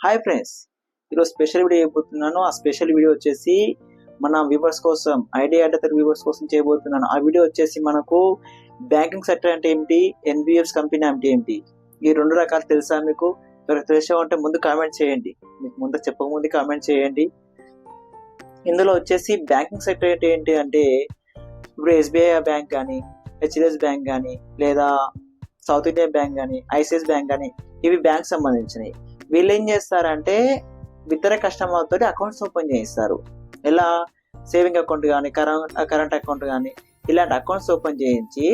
Hi friends, ఈరోజు special video చేయబోతున్నాను. ఆ స్పెషల్ వీడియో వచ్చేసి మన వ్యూవర్స్ కోసం, ఐడియా అడ్డతర్ వ్యూవర్స్ కోసం చేయబోతున్నాను. ఆ వీడియో వచ్చేసి మనకు బ్యాంకింగ్ సెక్టర్ అంటే ఏమిటి, ఎన్బిఎఫ్స్ కంపెనీ అంటే ఏమిటి, ఈ రెండు రకాలు తెలుసా మీకు? తెలిసా ఉంటే ముందు కామెంట్ చేయండి. మీకు ముందు చెప్పకముందు కామెంట్ చేయండి. ఇందులో వచ్చేసి బ్యాంకింగ్ సెక్టర్ అంటే ఏంటి అంటే, ఇప్పుడు ఎస్బీఐ బ్యాంక్ కానీ, హెచ్డిఎఫ్సి బ్యాంక్ కానీ, లేదా సౌత్ ఇండియన్ బ్యాంక్ కానీ, ఐసిఐసిఐ బ్యాంక్ కానీ, ఇవి బ్యాంక్ సంబంధించినవి. వీళ్ళు ఏం చేస్తారంటే ఇతర కస్టమర్ తోటి అకౌంట్స్ ఓపెన్ చేయిస్తారు. ఎలా? సేవింగ్ అకౌంట్ కానీ, కరెంట్ అకౌంట్ కానీ, ఇలాంటి అకౌంట్స్ ఓపెన్ చేయించి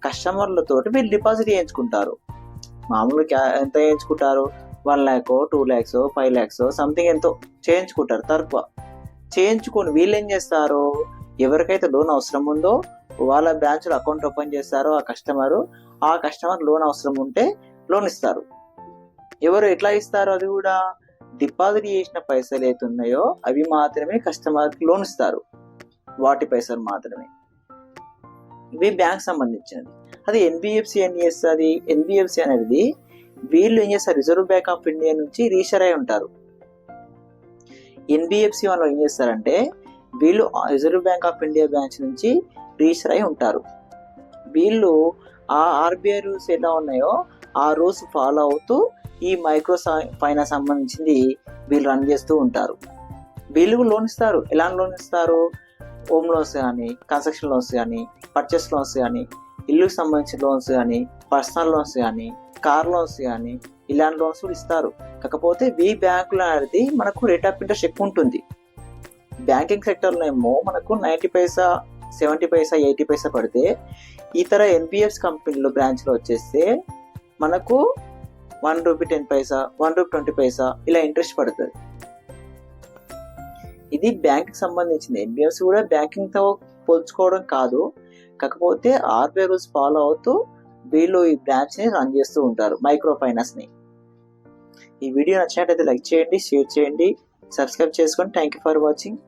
కస్టమర్లతోటి వీళ్ళు డిపాజిట్ చేయించుకుంటారు. మామూలుగా ఎంత చేయించుకుంటారు? 1 lakh, 2 lakhs, 5 lakhs సంథింగ్ ఎంతో చేయించుకుంటారు. తక్కువ చేయించుకొని వీళ్ళు ఏం చేస్తారు, ఎవరికైతే లోన్ అవసరం ఉందో వాళ్ళ బ్రాంచ్లో అకౌంట్ ఓపెన్ చేస్తారో ఆ కస్టమర్ లోన్ అవసరం ఉంటే లోన్ ఇస్తారు. ఎవరు ఎట్లా ఇస్తారు? అది కూడా డిపాజిట్ చేసిన పైసలు ఏతున్నాయో అవి మాత్రమే కస్టమర్కి లోన్ ఇస్తారు. వాటి పైసలు మాత్రమే. ఇవి బ్యాంక్ సంబంధించినది. అది ఎన్బిఎఫ్సి ఏం చేస్తుంది? ఎన్బిఎఫ్సి అనేది వీళ్ళు ఏం చేస్తారు, రిజర్వ్ బ్యాంక్ ఆఫ్ ఇండియా నుంచి రిజిస్టర్ అయి ఉంటారు. ఎన్బిఎఫ్సి వాళ్ళు ఏం చేస్తారంటే వీళ్ళు reserve bank of India branch నుంచి రిజిస్టర్ అయి ఉంటారు. వీళ్ళు ఆ ఆర్బీఐ రూల్స్ ఎలా ఉన్నాయో ఆ రూల్స్ ఫాలో అవుతూ ఈ మైక్రో ఫైనాన్స్ సంబంధించింది వీళ్ళు రన్ చేస్తూ ఉంటారు. వీళ్ళు లోన్ ఇస్తారు. ఎలా లోన్ ఇస్తారు? హోమ్ లోన్స్ కానీ, కన్స్ట్రక్షన్ లోన్స్ కానీ, పర్చేస్ లోన్స్ కానీ, ఇల్లుకి సంబంధించిన లోన్స్ కానీ, పర్సనల్ లోన్స్ కానీ, కార్ లోన్స్ కానీ, ఇలాంటి లోన్స్ కూడా ఇస్తారు. కాకపోతే ఈ బ్యాంకులో అనేది మనకు రేట్ ఆఫ్ ఇంట్రెస్ట్ ఎక్కువ ఉంటుంది. బ్యాంకింగ్ సెక్టర్లో ఏమో మనకు 90 పైసా, 70 పైసా, 80 పైసా పడితే ఇతర ఎన్బిఎఫ్సి కంపెనీలో బ్రాంచ్లో వచ్చేస్తే మనకు 1 రూపీ 10 పైసా, 1 రూపీ 20 పైసా ఇలా ఇంట్రెస్ట్ పడుతుంది. ఇది బ్యాంక్కి సంబంధించింది. ఎన్బిఎఫ్సి కూడా బ్యాంకింగ్తో పోల్చుకోవడం కాదు. కాకపోతే ఆర్బీఐ రూల్స్ ఫాలో అవుతూ వీళ్ళు ఈ బ్రాంచ్ని రన్ చేస్తూ ఉంటారు, మైక్రో ఫైనాన్స్ని. ఈ వీడియో నచ్చినట్లయితే లైక్ చేయండి, షేర్ చేయండి, సబ్స్క్రైబ్ చేసుకోండి. Thank you for watching.